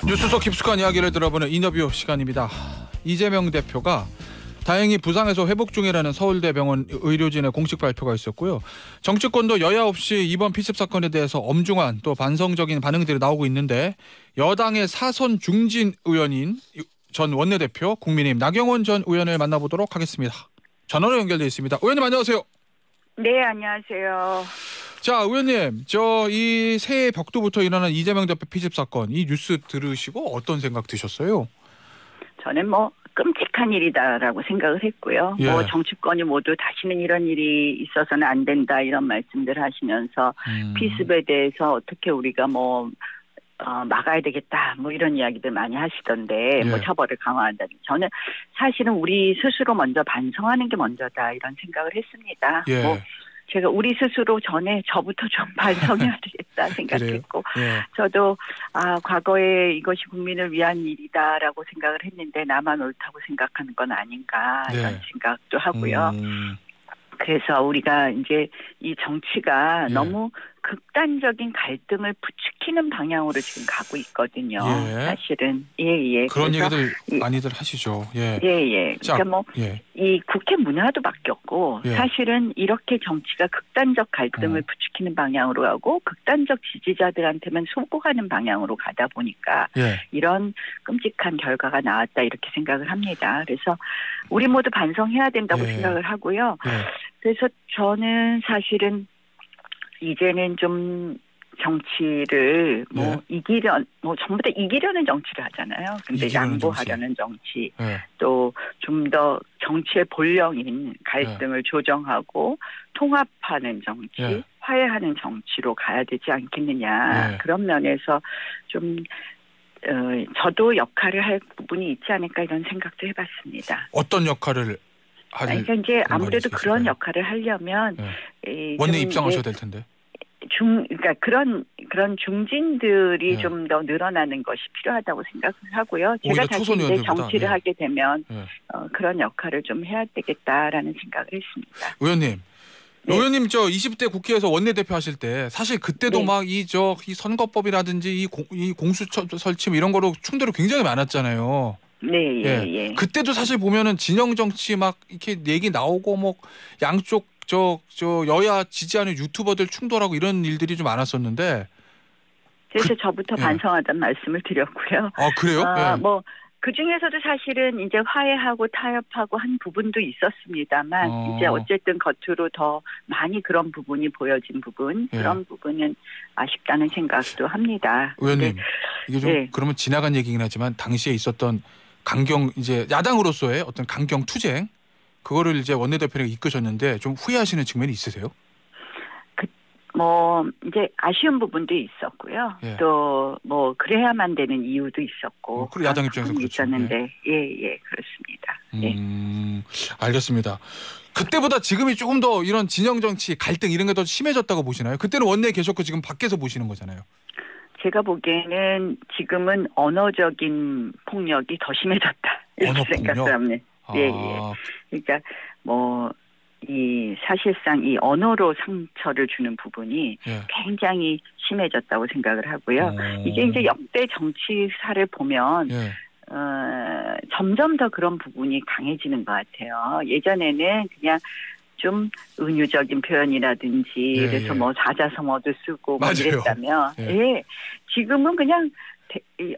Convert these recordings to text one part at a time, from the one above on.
뉴스 속 깊숙한 이야기를 들어보는 인터뷰 시간입니다. 이재명 대표가 다행히 부상에서 회복 중이라는 서울대병원 의료진의 공식 발표가 있었고요. 정치권도 여야 없이 이번 피습 사건에 대해서 엄중한 또 반성적인 반응들이 나오고 있는데 여당의 사선 중진 의원인 전 원내대표 국민의힘 나경원 전 의원을 만나보도록 하겠습니다. 전화로 연결되어 있습니다. 의원님 안녕하세요. 네, 안녕하세요. 자, 의원님, 이 새해 벽두부터 일어난 이재명 대표 피습 사건 이 뉴스 들으시고 어떤 생각 드셨어요? 저는 끔찍한 일이다라고 생각을 했고요. 예. 정치권이 모두 다시는 이런 일이 있어서는 안 된다 이런 말씀들 하시면서 피습에 대해서 어떻게 우리가 막아야 되겠다 이런 이야기들 많이 하시던데 예. 처벌을 강화한다. 저는 사실은 우리 스스로 먼저 반성하는 게 먼저다 이런 생각을 했습니다. 예. 제가 우리 스스로 전에 저부터 좀 반성해야 되겠다 생각했고 예. 저도 과거에 이것이 국민을 위한 일이다라고 생각을 했는데 나만 옳다고 생각하는 건 아닌가 이런 생각도 하고요. 그래서 우리가 이제 이 정치가 너무 극단적인 갈등을 부추기는 방향으로 지금 가고 있거든요. 사실은 그런 얘기들 많이들 하시죠. 자, 그러니까 이 국회 문화도 바뀌었고 사실은 이렇게 정치가 극단적 갈등을 부추기는 방향으로 가고 극단적 지지자들한테만 소구하는 방향으로 가다 보니까 이런 끔찍한 결과가 나왔다 이렇게 생각을 합니다. 그래서 우리 모두 반성해야 된다고 생각을 하고요. 그래서 저는 사실은 이제는 좀 정치를 전부 다 이기려는 정치를 하잖아요. 근데 양보하려는 정치, 또 좀 더 정치의 본령인 갈등을 조정하고 통합하는 정치, 화해하는 정치로 가야 되지 않겠느냐. 그런 면에서 좀 저도 역할을 할 부분이 있지 않을까 이런 생각도 해봤습니다. 어떤 역할을 그러니까 이제 아무래도 그런 역할을 하려면 원내 입장하셔야 될 텐데. 그러니까 그런 중진들이 좀 더 늘어나는 것이 필요하다고 생각을 하고요. 제가 다시 이제 정치를 하게 되면 그런 역할을 좀 해야 되겠다라는 생각을 했습니다. 의원님, 의원님 20대 국회에서 원내대표 하실 때 사실 그때도 막 이 선거법이라든지 이 공수처 설치 이런 거로 충돌이 굉장히 많았잖아요. 그때도 사실 보면은 진영 정치 막 이렇게 얘기 나오고 양쪽 여야 지지하는 유튜버들 충돌하고 이런 일들이 좀 많았었는데. 그래서 저부터 반성하자는 말씀을 드렸고요. 아, 그래요? 그 중에서도 사실은 이제 화해하고 타협하고 한 부분도 있었습니다만 이제 어쨌든 겉으로 더 많이 그런 부분이 보여진 부분 그런 부분은 아쉽다는 생각도 합니다. 의원님, 이게 좀 그러면 지나간 얘기긴 하지만 당시에 있었던 강경 이제 야당으로서의 어떤 강경 투쟁 그거를 이제 원내대표가 이끄셨는데 좀 후회하시는 측면이 있으세요? 이제 아쉬운 부분도 있었고요. 또 그래야만 되는 이유도 있었고. 그리고 야당 입장에서 그렇죠. 있었는데 그렇습니다. 알겠습니다. 그때보다 지금이 조금 더 이런 진영 정치 갈등 이런 게 더 심해졌다고 보시나요? 그때는 원내에 계셨고 지금 밖에서 보시는 거잖아요. 제가 보기에는 지금은 언어적인 폭력이 더 심해졌다 이렇게 생각을 합니다. 그러니까 이 사실상 이 언어로 상처를 주는 부분이 굉장히 심해졌다고 생각을 하고요. 이게 이제 역대 정치사를 보면 점점 더 그런 부분이 강해지는 것 같아요. 예전에는 그냥 좀 은유적인 표현이라든지 그래서 사자성어도 쓰고 이랬다면 지금은 그냥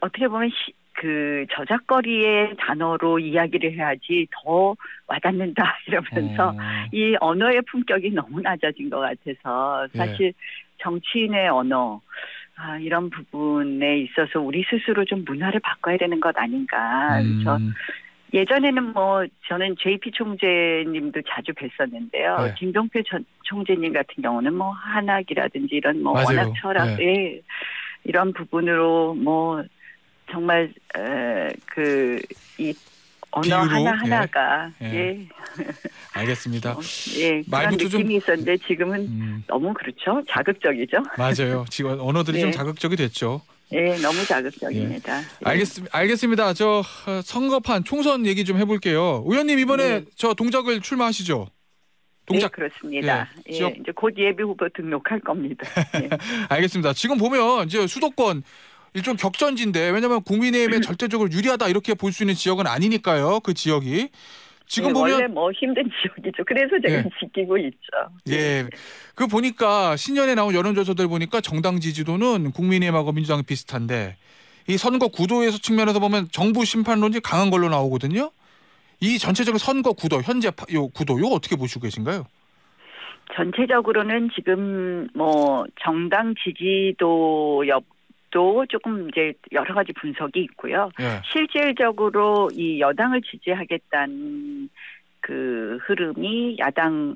어떻게 보면 그 저작거리의 단어로 이야기를 해야지 더 와닿는다 이러면서 이 언어의 품격이 너무 낮아진 것 같아서 사실 정치인의 언어 이런 부분에 있어서 우리 스스로 좀 문화를 바꿔야 되는 것 아닌가. 그래서 예전에는 저는 JP 총재님도 자주 뵀었는데요. 김종필 총재님 같은 경우는 한학이라든지 이런 워낙 철학 이런 부분으로 정말 이 언어 하나하나가 알겠습니다. 그런 느낌이 있었는데 지금은 너무 그렇죠. 자극적이죠. 맞아요. 지금 언어들이 좀 자극적이 됐죠. 너무 자극적입니다. 알겠습니다. 선거판 총선 얘기 좀 해볼게요. 의원님 이번에 동작을 출마하시죠? 동작 그렇습니다. 이제 곧 예비 후보 등록할 겁니다. 알겠습니다. 지금 보면 이제 수도권 일종 격전지인데 왜냐하면 국민의힘에 절대적으로 유리하다 이렇게 볼 수 있는 지역은 아니니까요. 그 지역이. 지금 보면 원래 뭐 힘든 지역이죠. 그래서 제가 지키고 있죠. 예. 그 보니까 신년에 나온 여론조사들 보니까 정당 지지도는 국민의힘하고 민주당이 비슷한데 이 선거 구도에서 측면에서 보면 정부 심판론이 강한 걸로 나오거든요. 이 전체적인 선거 구도, 현재 요 구도, 이거 어떻게 보시고 계신가요? 전체적으로는 지금 뭐 정당 지지도 도 조금 이제 여러 가지 분석이 있고요. 실질적으로 이 여당을 지지하겠다는 그 흐름이 야당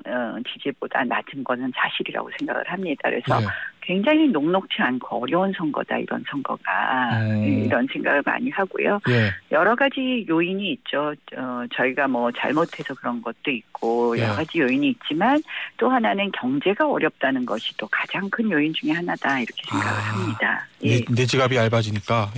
지지보다 낮은 거는 사실이라고 생각을 합니다. 그래서 굉장히 녹록지 않고 어려운 선거다 이런 선거가 이런 생각을 많이 하고요. 여러 가지 요인이 있죠. 저희가 뭐 잘못해서 그런 것도 있고 여러 가지 요인이 있지만 또 하나는 경제가 어렵다는 것이 또 가장 큰 요인 중에 하나다 이렇게 생각을 합니다. 내 지갑이 얇아지니까.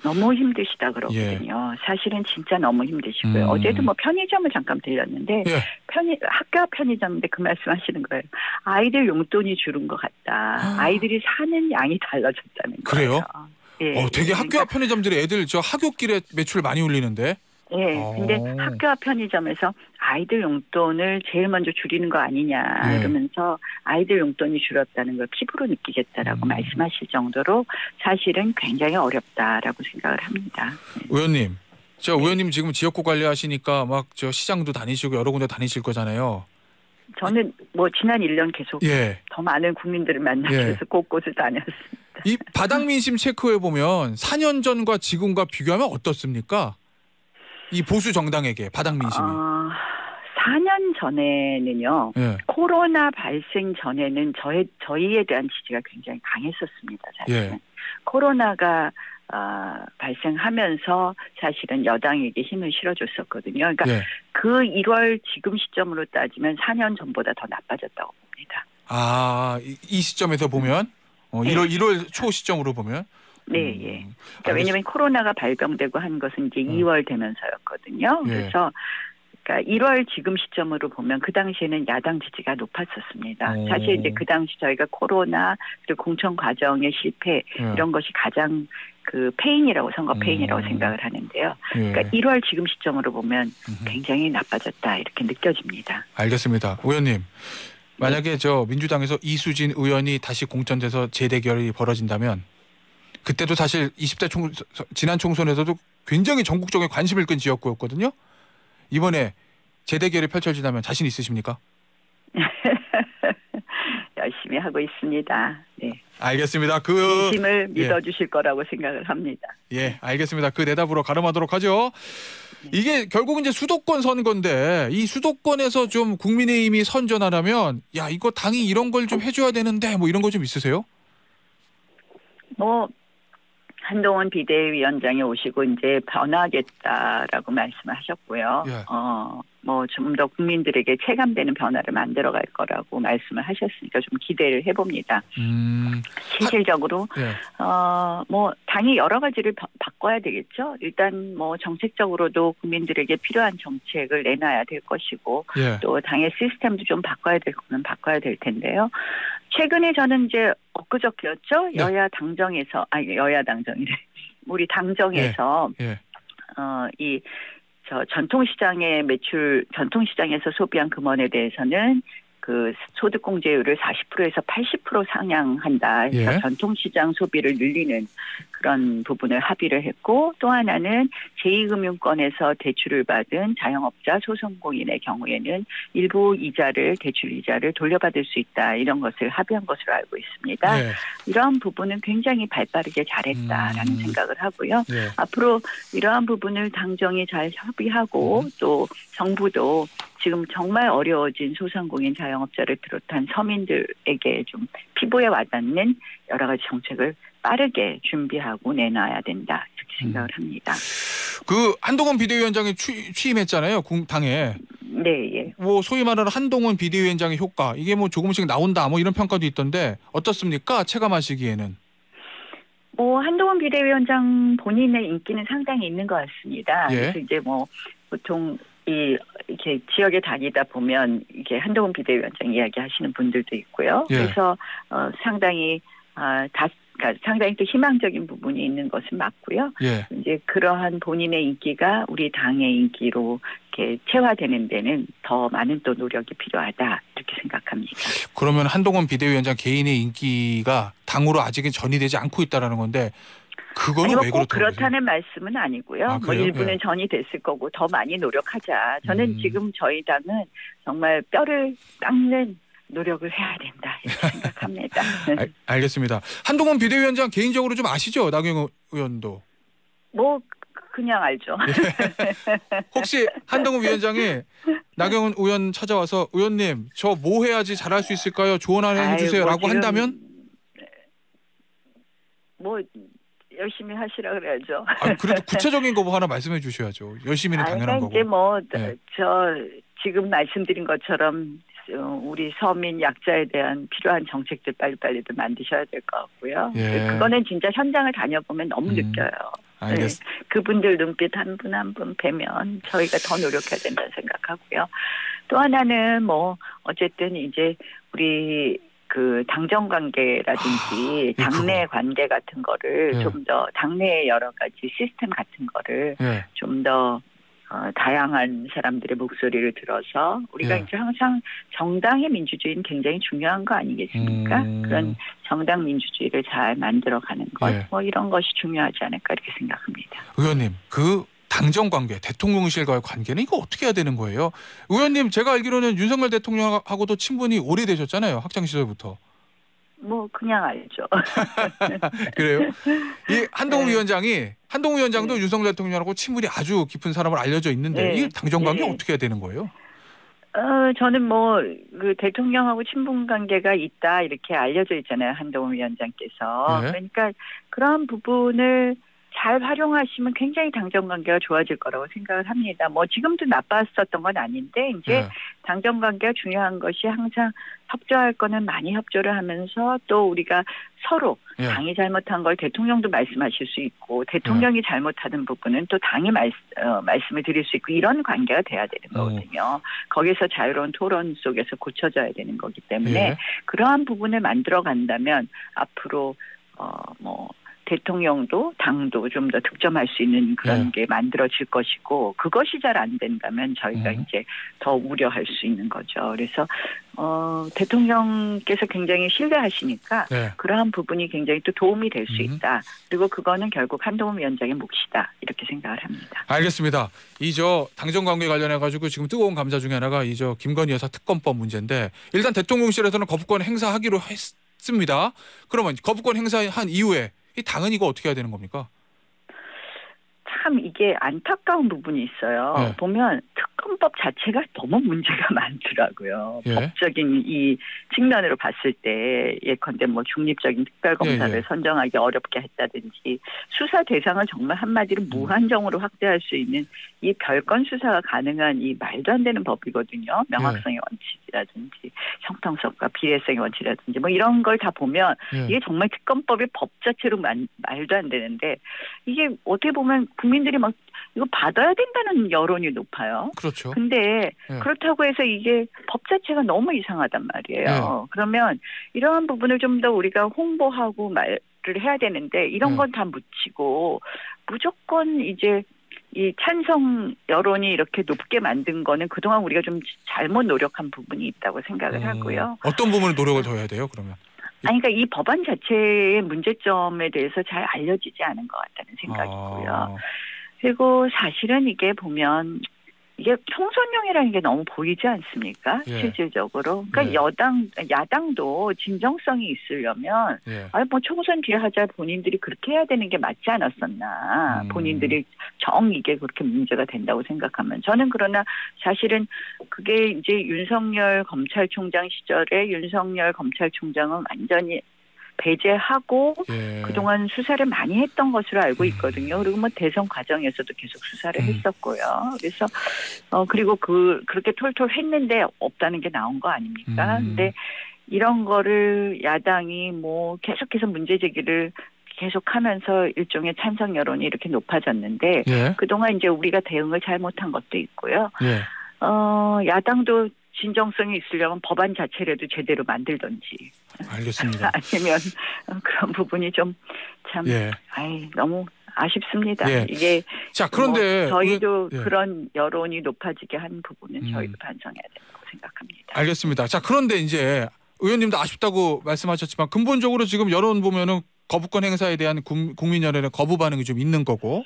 너무 힘드시다 그러거든요. 사실은 진짜 너무 힘드시고요. 어제도 뭐 편의점을 잠깐 들렸는데 학교 앞 편의점인데 그 말씀하시는 거예요. 아이들 용돈이 줄은 것 같다. 아이들이 사는 양이 달라졌다는 거예요. 그래요? 되게 학교 앞 편의점들이 애들 저 학교길에 매출 많이 올리는데. 근데 학교 앞 편의점에서 아이들 용돈을 제일 먼저 줄이는 거 아니냐 이러면서 아이들 용돈이 줄었다는 걸 피부로 느끼겠다라고 말씀하실 정도로 사실은 굉장히 어렵다라고 생각을 합니다. 의원님, 의원님 지금 지역구 관리하시니까 막 저 시장도 다니시고 여러 군데 다니실 거잖아요. 저는 뭐 지난 1년 계속 더 많은 국민들을 만나기 위해서 곳곳을 다녔습니다. 이 바닥 민심 체크해 보면 4년 전과 지금과 비교하면 어떻습니까? 이 보수 정당에게 바닥 민심이. 4년 전에는요. 코로나 발생 전에는 저희에 대한 지지가 굉장히 강했었습니다. 사실은. 코로나가 발생하면서 사실은 여당에게 힘을 실어줬었거든요. 그러니까 그 1월 지금 시점으로 따지면 4년 전보다 더 나빠졌다고 봅니다. 이 시점에서 보면 1월 초 시점으로 보면. 그러니까 왜냐하면 코로나가 발병되고 한 것은 이제 2월 되면서였거든요. 그래서 그러니까 1월 지금 시점으로 보면 그 당시에는 야당 지지가 높았었습니다. 사실 이제 그 당시 저희가 코로나 그리고 공천 과정의 실패 이런 것이 가장 그 페인이라고 선거 페인이라고 생각을 하는데요. 그러니까 1월 지금 시점으로 보면 굉장히 나빠졌다 이렇게 느껴집니다. 알겠습니다. 의원님. 만약에 저 민주당에서 이수진 의원이 다시 공천돼서 재대결이 벌어진다면 그때도 사실 20대 지난 총선에서도 굉장히 전국적인 관심을 끈 지역구였거든요. 이번에 재대결이 펼쳐진다면 자신 있으십니까? 열심히 하고 있습니다. 알겠습니다. 진심을 믿어주실 거라고 생각을 합니다. 알겠습니다. 그 대답으로 가름하도록 하죠. 이게 결국 이제 수도권 선거인데 이 수도권에서 좀 국민의힘이 선전하려면 이거 당이 이런 걸 좀 해줘야 되는데 뭐 이런 거 좀 있으세요? 한동훈 비대위원장이 오시고 이제 변화하겠다라고 말씀하셨고요. 좀 더 국민들에게 체감되는 변화를 만들어갈 거라고 말씀을 하셨으니까 좀 기대를 해봅니다. 실질적으로 당이 여러 가지를 바꿔야 되겠죠. 일단 정책적으로도 국민들에게 필요한 정책을 내놔야 될 것이고 또 당의 시스템도 좀 바꿔야 될 거는 바꿔야 될 텐데요. 최근에 저는 이제 엊그저께였죠. 여야 당정이래. 우리 당정에서 전통시장에서 소비한 금원에 대해서는 그 소득공제율을 40%에서 80% 상향한다 해서 전통시장 소비를 늘리는 그런 부분을 합의를 했고 또 하나는 제2금융권에서 대출을 받은 자영업자 소상공인의 경우에는 일부 대출 이자를 돌려받을 수 있다 이런 것을 합의한 것으로 알고 있습니다. 이러한 부분은 굉장히 발빠르게 잘했다라는 생각을 하고요. 앞으로 이러한 부분을 당정이 잘 협의하고 또 정부도 지금 정말 어려워진 소상공인 자영업자를 비롯한 서민들에게 좀 피부에 와닿는 여러 가지 정책을 빠르게 준비하고 내놔야 된다 이렇게 생각을 합니다. 그 한동훈 비대위원장이 취임했잖아요. 당에. 소위 말하는 한동훈 비대위원장의 효과 이게 조금씩 나온다 이런 평가도 있던데 어떻습니까? 체감하시기에는. 한동훈 비대위원장 본인의 인기는 상당히 있는 것 같습니다. 그래서 이제 보통 이렇게 지역에 다니다 보면 이게 한동훈 비대위원장 이야기하시는 분들도 있고요. 그래서 상당히 그러니까 상당히 또 희망적인 부분이 있는 것은 맞고요. 예. 이제 그러한 본인의 인기가 우리 당의 인기로 이렇게 체화되는 데는 더 많은 또 노력이 필요하다 이렇게 생각합니다. 그러면 한동훈 비대위원장 개인의 인기가 당으로 아직은 전이되지 않고 있다라는 건데 그거는 왜 그렇다고 그렇다는 말씀은 아니고요. 뭐 일부는 예. 전이 됐을 거고 더 많이 노력하자. 저는 지금 저희 당은 정말 뼈를 깎는 노력을 해야 된다 이렇게 생각합니다. 알겠습니다. 한동훈 비대위원장 개인적으로 좀 아시죠? 나경원 의원도. 뭐 그냥 알죠. 혹시 한동훈 위원장이 나경원 의원 찾아와서 의원님 저 뭐 해야지 잘할 수 있을까요? 조언 하나 해주세요라고 한다면? 뭐 열심히 하시라 그래야죠. 그래도 구체적인 거 뭐 하나 말씀해 주셔야죠. 열심히는 당연한 거고. 이제 뭐 저 지금 말씀드린 것처럼 우리 서민 약자에 대한 필요한 정책들 빨리빨리도 만드셔야 될 것 같고요. 예. 그거는 진짜 현장을 다녀보면 너무 느껴요. 알겠습니다. 네. 그분들 눈빛 한 분 한 분 뵈면 저희가 더 노력해야 된다는 생각하고요. 또 하나는 뭐 어쨌든 이제 우리 그 당정 관계라든지 당내 관계 같은 거를 좀 더 당내의 여러 가지 시스템 같은 거를 좀 더 다양한 사람들의 목소리를 들어서 우리가 이제 항상 정당의 민주주의는 굉장히 중요한 거 아니겠습니까? 그런 정당 민주주의를 잘 만들어가는 것, 뭐 이런 것이 중요하지 않을까 이렇게 생각합니다. 의원님, 그 당정 관계, 대통령실과의 관계는 이거 어떻게 해야 되는 거예요? 의원님, 제가 알기로는 윤석열 대통령하고도 친분이 오래되셨잖아요. 학창 시절부터. 뭐 그냥 알죠. 그래요? 이 한동훈 위원장도 윤석열 대통령하고 친분이 아주 깊은 사람으로 알려져 있는데 이 당정 관계 어떻게 해야 되는 거예요? 저는 뭐 그 대통령하고 친분 관계가 있다 이렇게 알려져 있잖아요. 한동훈 위원장께서. 그러니까 그런 부분을 잘 활용하시면 굉장히 당정 관계가 좋아질 거라고 생각을 합니다. 뭐 지금도 나빴었던 건 아닌데 이제 당정 관계가 중요한 것이 항상 협조할 거는 많이 협조를 하면서 또 우리가 서로 당이 잘못한 걸 대통령도 말씀하실 수 있고 대통령이 잘못하는 부분은 또 당이 말씀을 드릴 수 있고 이런 관계가 돼야 되는 거거든요. 거기서 자유로운 토론 속에서 고쳐져야 되는 거기 때문에 그러한 부분을 만들어 간다면 앞으로 뭐 대통령도 당도 좀 더 득점할 수 있는 그런 게 만들어질 것이고 그것이 잘 안 된다면 저희가 이제 더 우려할 수 있는 거죠. 그래서 대통령께서 굉장히 신뢰하시니까 그러한 부분이 굉장히 또 도움이 될 수 있다. 그리고 그거는 결국 한동훈 위원장의 몫이다. 이렇게 생각을 합니다. 알겠습니다. 당정 관계 관련해 가지고 지금 뜨거운 감자 중에 하나가 김건희 여사 특검법 문제인데 일단 대통령실에서는 거부권 행사하기로 했습니다. 그러면 거부권 행사한 이후에 이 당은 이거 어떻게 해야 되는 겁니까? 참 이게 안타까운 부분이 있어요. 보면 특검법 자체가 너무 문제가 많더라고요. 법적인 이 측면으로 봤을 때 예컨대 뭐 중립적인 특별검사를 선정하기 어렵게 했다든지 수사 대상을 정말 한마디로 무한정으로 확대할 수 있는 이 별건 수사가 가능한 이 말도 안 되는 법이거든요. 명확성의 원칙이라든지 형평성과 비례성의 원칙이라든지 뭐 이런 걸 다 보면 이게 정말 특검법의 법 자체로 말도 안 되는데 이게 어떻게 보면 국민들이 막 이거 받아야 된다는 여론이 높아요. 그렇죠. 근데 그렇다고 해서 이게 법 자체가 너무 이상하단 말이에요. 그러면 이러한 부분을 좀 더 우리가 홍보하고 말을 해야 되는데 이런 건 다 묻히고 무조건 이제 이 찬성 여론이 이렇게 높게 만든 거는 그동안 우리가 좀 잘못 노력한 부분이 있다고 생각을 하고요. 어떤 부분을 노력을 더 해야 돼요, 그러면? 그러니까 이 법안 자체의 문제점에 대해서 잘 알려지지 않은 것 같다는 생각이고요. 그리고 사실은 이게 보면 이게 총선용이라는 게 너무 보이지 않습니까? 실질적으로. 그러니까 야당도 진정성이 있으려면 뭐 총선 뒤에 하자 본인들이 그렇게 해야 되는 게 맞지 않았었나. 본인들이 이게 그렇게 문제가 된다고 생각하면. 저는 그러나 사실은 그게 이제 윤석열 검찰총장 시절에 윤석열 검찰총장은 완전히 배제하고 그동안 수사를 많이 했던 것으로 알고 있거든요. 그리고 뭐 대선 과정에서도 계속 수사를 했었고요. 그래서 그리고 그렇게 톨톨 했는데 없다는 게 나온 거 아닙니까? 근데 이런 거를 야당이 뭐 계속해서 문제 제기를 계속하면서 일종의 찬성 여론이 이렇게 높아졌는데 그동안 이제 우리가 대응을 잘못한 것도 있고요. 야당도 진정성이 있으려면 법안 자체라도 제대로 만들든지 알겠습니다. 아니면 그런 부분이 좀 참 너무 아쉽습니다. 예. 이게 자, 그런데 저희도 그런 여론이 높아지게 한 부분은 저희도 반성해야 된다고 생각합니다. 알겠습니다. 자, 그런데 이제 의원님도 아쉽다고 말씀하셨지만 근본적으로 지금 여론 보면은 거부권 행사에 대한 국민 여론의 거부 반응이 좀 있는 거고,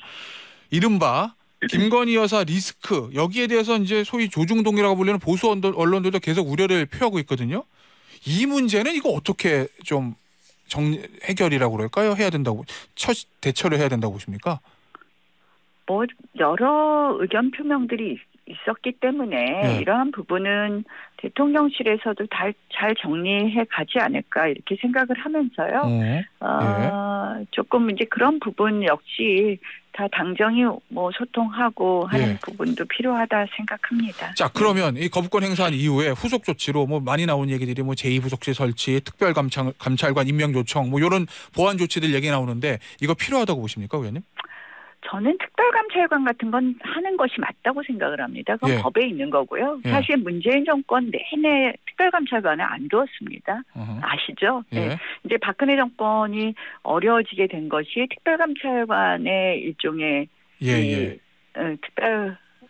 이른바 김건희 여사 리스크, 여기에 대해서 이제 소위 조중동이라고 불리는 보수 언론들도 계속 우려를 표하고 있거든요. 이 문제는 이거 어떻게 좀 해결이라고 그럴까요? 해야 된다고, 대처를 해야 된다고 보십니까? 뭐 여러 의견 표명들이 있었기 때문에 이러한 부분은 대통령실에서도 잘 정리해 가지 않을까 이렇게 생각을 하면서요. 조금 이제 그런 부분 역시 다 당정이 뭐 소통하고 하는 부분도 필요하다 생각합니다. 자, 그러면 이 거부권 행사한 이후에 후속 조치로 뭐 많이 나온 얘기들이 뭐 제2부속실 설치, 특별감찰관 임명 요청, 뭐 이런 보완 조치들 얘기 나오는데 이거 필요하다고 보십니까, 의원님? 저는 특별감찰관 같은 건 하는 것이 맞다고 생각을 합니다. 그건 법에 있는 거고요. 사실 문재인 정권 내내 특별감찰관을 안 두었습니다. 아시죠? 이제 박근혜 정권이 어려워지게 된 것이 특별감찰관의 일종의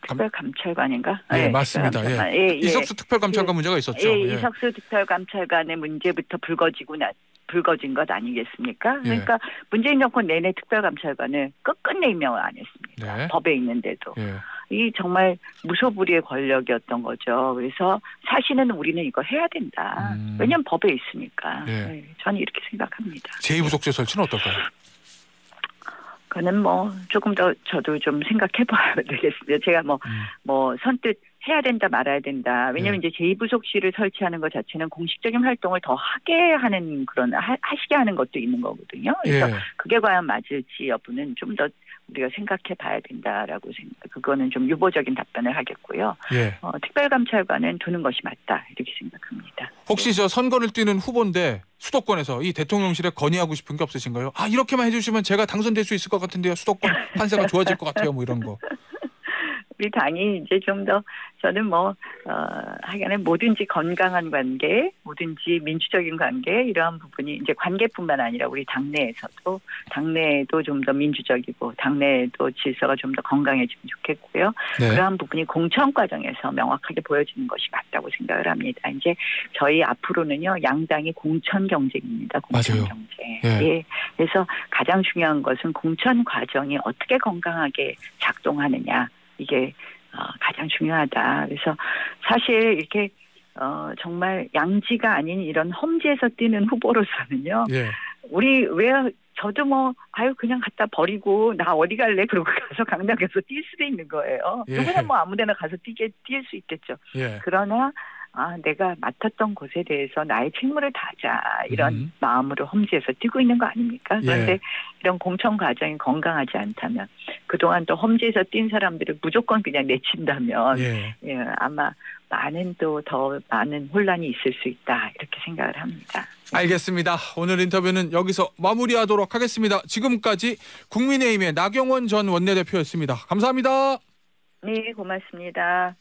특별감찰관인가? 맞습니다. 이석수 특별감찰관 문제가 있었죠. 이석수 특별감찰관의 문제부터 불거진 것 아니겠습니까? 그러니까 문재인 정권 내내 특별감찰관을 끝끝내 임명을 안 했습니다. 법에 있는데도. 이 정말 무소불위의 권력이었던 거죠. 그래서 사실은 우리는 이거 해야 된다. 왜냐하면 법에 있으니까. 저는 이렇게 생각합니다. 제2부속실 설치는 어떨까요? 그는 뭐 조금 더 저도 좀 생각해 봐야 되겠습니다. 제가 뭐 선뜻 해야 된다 말아야 된다. 왜냐하면 이제 제2부속실을 설치하는 것 자체는 공식적인 활동을 더 하게 하는 하시게 하는 것도 있는 거거든요. 그래서 그게 과연 맞을지 여부는 좀 더 우리가 생각해 봐야 된다라고 그거는 좀 유보적인 답변을 하겠고요. 특별감찰관은 두는 것이 맞다 이렇게 생각합니다. 혹시 저 선거를 뛰는 후보인데 수도권에서 이 대통령실에 건의하고 싶은 게 없으신가요? 이렇게만 해주시면 제가 당선될 수 있을 것 같은데요. 수도권 판세가 좋아질 것 같아요. 뭐 이런 거. 우리 당이 이제 좀 더 저는 하여간에 뭐든지 건강한 관계, 뭐든지 민주적인 관계 이러한 부분이 이제 관계뿐만 아니라 우리 당내에도 좀 더 민주적이고 당내에도 질서가 좀 더 건강해지면 좋겠고요. 그러한 부분이 공천 과정에서 명확하게 보여지는 것이 맞다고 생각을 합니다. 이제 저희 앞으로는요 양당이 공천 경쟁입니다. 공천 맞아요. 경쟁. 그래서 가장 중요한 것은 공천 과정이 어떻게 건강하게 작동하느냐. 이게 가장 중요하다. 그래서 사실 이렇게 정말 양지가 아닌 이런 험지에서 뛰는 후보로서는요. 저도 그냥 갖다 버리고 나 어디 갈래 그러고 가서 강남에서 뛸 수도 있는 거예요. 누구나 아무데나 가서 뛸 수 있겠죠. 그러나 내가 맡았던 곳에 대해서 나의 책무를 다하자 이런 마음으로 험지에서 뛰고 있는 거 아닙니까? 그런데 이런 공천 과정이 건강하지 않다면 그동안 또 험지에서 뛴 사람들을 무조건 그냥 내친다면 아마 더 많은 혼란이 있을 수 있다 이렇게 생각을 합니다. 알겠습니다. 오늘 인터뷰는 여기서 마무리하도록 하겠습니다. 지금까지 국민의힘의 나경원 전 원내대표였습니다. 감사합니다. 네, 고맙습니다.